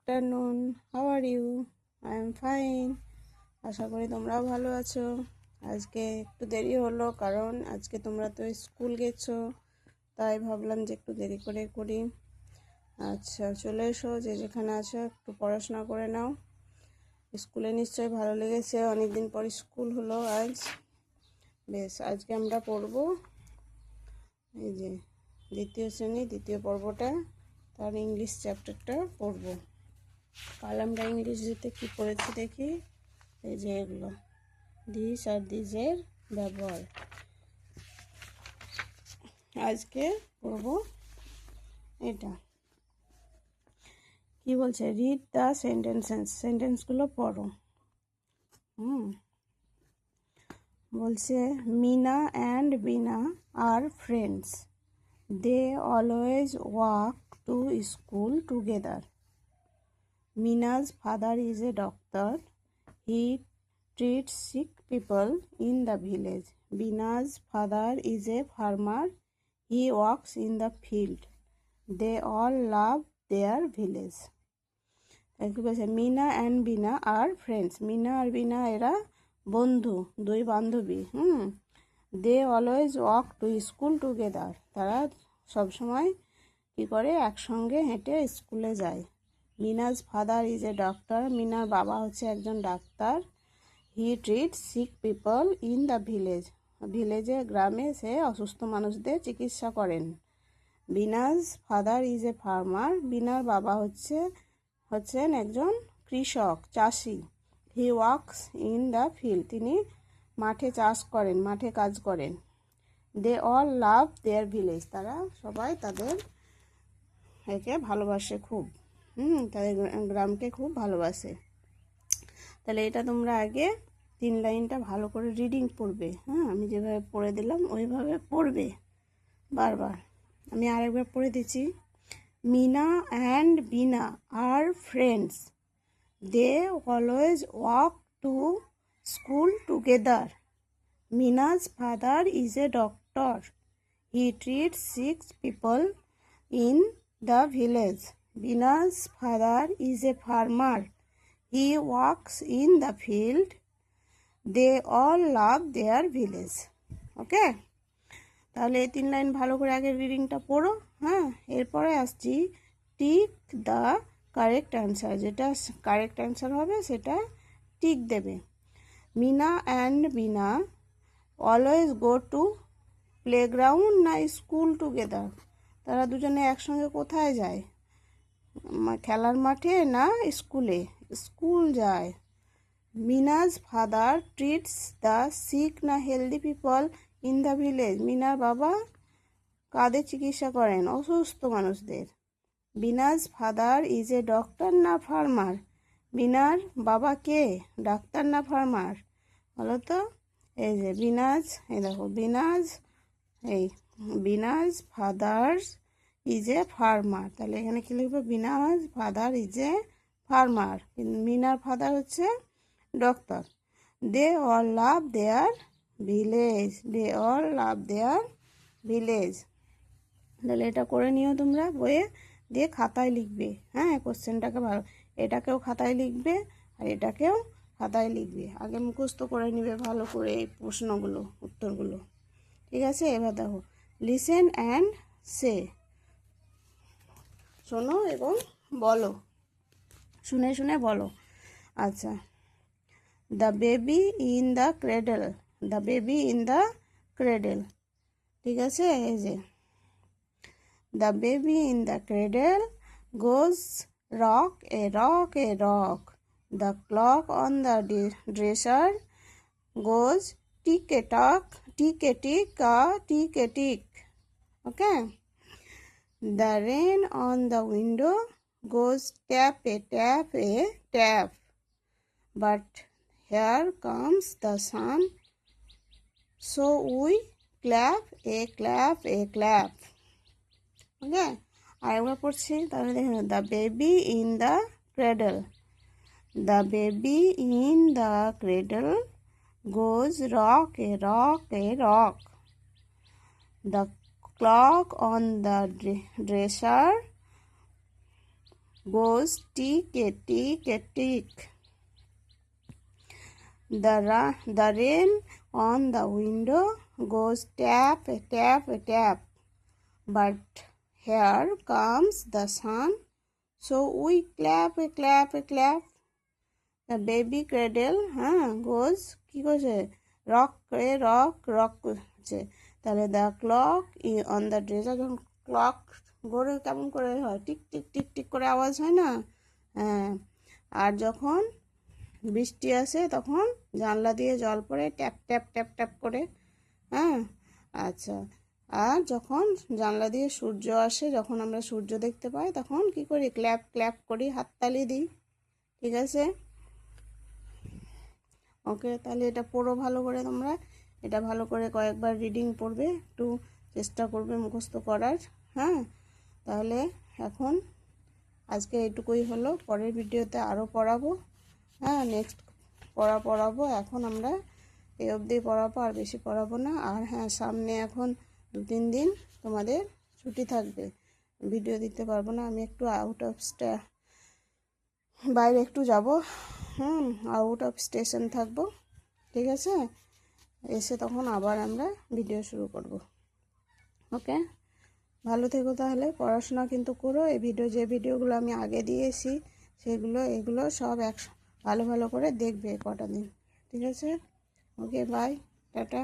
Afternoon, how are you? I am fine. আশা করি তোমরাও ভালো আছো। আজকে একটু দেরি হলো কারণ আজকে তোমরা তো স্কুল গেছো, তাই ভাবলাম যে একটু দেরি করে করি। আচ্ছা, চলে এসো, যে যেখানে আছো একটু পড়াশোনা করে নাও। স্কুলে নিশ্চয়ই ভালো লেগেছে, অনেকদিন পর স্কুল হলো আজ। বেশ, আজকে আমরা পড়বো এই যে দ্বিতীয় শ্রেণী দ্বিতীয় পর্বটা, তার ইংলিশ চ্যাপ্টারটা পড়বো। কাল আমরা ইংরেজিতে কি পড়েছি দেখি। এই যে এগুলো দিস আর দিসের ব্যবহার আজকে পড়ব। এটা কি বলছে, রিড দ্য সেন্টেন্সগুলো পড়ো। বলছে Mina and Bina are friends, they always walk to school together. Mina's father is a doctor. He treats sick people in the village. Bina's father is a farmer. He works in the field. They all love their village. Mina and Bina are friends. Mina আর বিনা এরা বন্ধু, দুই বান্ধবী। They always walk to school together, তারা সবসময় কী করে, একসঙ্গে হেঁটে স্কুলে যায়। Mina's father is a doctor, মিনার বাবা হচ্ছে একজন ডাক্তার। He treat sick people in the village, ভিলেজে গ্রামে সে অসুস্থ মানুষদের চিকিৎসা করেন। Bina's father is a farmer, বিনার বাবা হচ্ছেন একজন কৃষক, চাষি। He works in the field, তিনি মাঠে চাষ করেন, মাঠে কাজ করেন। দে অল লাভ দেয়ার ভিলেজ, তারা সবাই তাদের একে ভালোবাসে খুব। তাদের গ্রামকে খুব ভালোবাসে। তাহলে এটা তোমরা আগে 3 লাইনটা ভালো করে রিডিং পড়বে। আমি যেভাবে পড়ে দিলাম ওইভাবে পড়বে বারবার। আমি আরেকবার পড়ে দিচ্ছি। Mina and Bina are friends, they always walk to school together. Mina's father is a doctor. He treats sick people in the village. Bina's father is a farmer. He works in the field. They all love their village. ওকে, তাহলে এই 3 line ভালো করে আগে রিডিংটা পড়ো। এরপরে আসছি tick the correct answer, যেটা কারেক্ট অ্যান্সার হবে সেটা টিক দেবে। Mina and Bina always go to playground না স্কুল টুগেদার, তারা দুজনে একসঙ্গে কোথায় যায়, খেলার মাঠে না স্কুলে? স্কুল যায়। Mina's father treats the sick না healthy people in the village, মিনার বাবা কাদের চিকিৎসা করেন? অসুস্থ মানুষদের। Bina's father is a doctor না ফার্মার, বিনার বাবা কে, ডাক্তার না ফার্মার? বলো তো। এই যে বিনাজ, এই দেখো বিনাজ, এই Bina's fathers is a farmer, তাহলে এখানে কি লিখবো? Bina's father is a farmer, মিনার ফাদার হচ্ছে doctor. They all love their village, they all love their village. তাহলে এটা করে নিও তোমরা বইয়ে, দিয়ে খাতায় লিখবে। কোশ্চেনটাকে ভালো, এটাকেও খাতায় লিখবে আর এটাকেও খাতায় লিখবে। আগে মুখস্থ করে নিবে ভালো করে এই প্রশ্নগুলো, উত্তরগুলো। ঠিক আছে, এবার দেখো লিসেন অ্যান্ড সে, শোনো এবং বলো, শুনে শুনে বলো। আচ্ছা, the baby in the cradle, the baby in the cradle. ঠিক আছে, এই যে the baby in the cradle goes rock a rock a rock, the clock on the dresser goes tick a tack, tick a tick a tick a tick. Okay. The rain on the window goes tap a tap a tap. But here comes the sun, so we clap a clap a clap. Okay. আরেকবার পড়ছি, তাহলে দেখুন। The baby in the cradle, the baby in the cradle goes rock a rock a rock. The clock on the dresser goes tick a tick a tick. The rain on the window goes tap a tap a tap. But here comes the sun, so we clap a clap a clap. The baby cradle goes কি করছে rock করে rock rock করছে। তাহলে the clock on the dresser, যখন clock গড়ে কেমন করে হয় টিক টিক টিক টিক করে আওয়াজ হয় না, হ্যাঁ। আর যখন বৃষ্টি আসে তখন জানলা দিয়ে জল পড়ে ট্যাপ ট্যাপ ট্যাপ ট্যাপ করে, হ্যাঁ। আচ্ছা, আর যখন জানলা দিয়ে সূর্য আসে, যখন আমরা সূর্য দেখতে পাই তখন কি করি, ক্ল্যাপ ক্ল্যাপ করি, হাততালি দিই। ঠিক আছে, ওকে। তাহলে এটা পড়ো ভালো করে, তোমরা এটা ভালো করে কয়েকবার রিডিং পড়বে, একটু চেষ্টা করবে মুখস্থ করার, হ্যাঁ। তাহলে এখন আজকে এইটুকুই হলো, পরের ভিডিওতে আরও পড়াবো, হ্যাঁ। নেক্সট পড়াবো। এখন আমরা এই অবধি পড়াবো, আর বেশি পড়াবো না। আর হ্যাঁ, সামনে এখন 2-3 দিন তোমাদের ছুটি থাকবে, ভিডিও দিতে পারবো না। আমি একটু বাইরে একটু যাব, আউট অফ স্টেশন থাকবো। ঠিক আছে, এসে তখন আবার আমরা ভিডিও শুরু করব। ওকে, ভালো থেকো। তাহলে পড়াশোনা কিন্তু করো। এই যে ভিডিওগুলো আমি আগে দিয়েছি এগুলো সব ভালো ভালো করে দেখবে কটা দিন। ঠিক আছে, ওকে, বাই, টাটা।